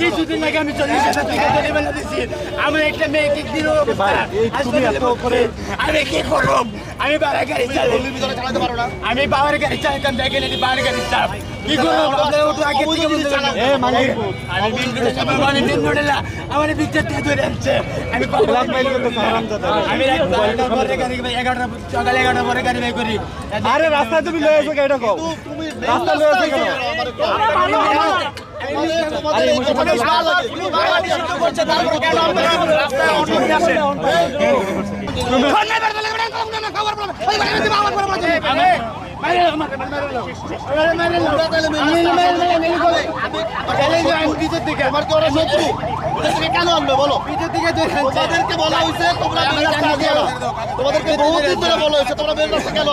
কিছুদিন আগে আমি 40,000 টাকা জরিমানা দিচ্ছি। আমার একটা মেয়েকে দিল, আমি কি করব? আমি বাবার গাড়ি চালাতে পারো না। আমি বাবার গাড়ি চালাতাম, দেখেন এটি বাবার গাড়ি চাপ কি করবো? আমি আমার বিচার দিয়ে ধরে আনছে। আমি সকালে 11টা পরে গাড়ি বের করি। আরে রাস্তায় তুমি লয়ে আসো এটা কও, রাস্তা লয়ে আসো কেন? কেন আনবে বলো? তোমাদেরকে বলা হয়েছে তোমরা তোমাদেরকে বহুদিন ধরে বলা হয়েছে তোমরা বের রাস্তা কেন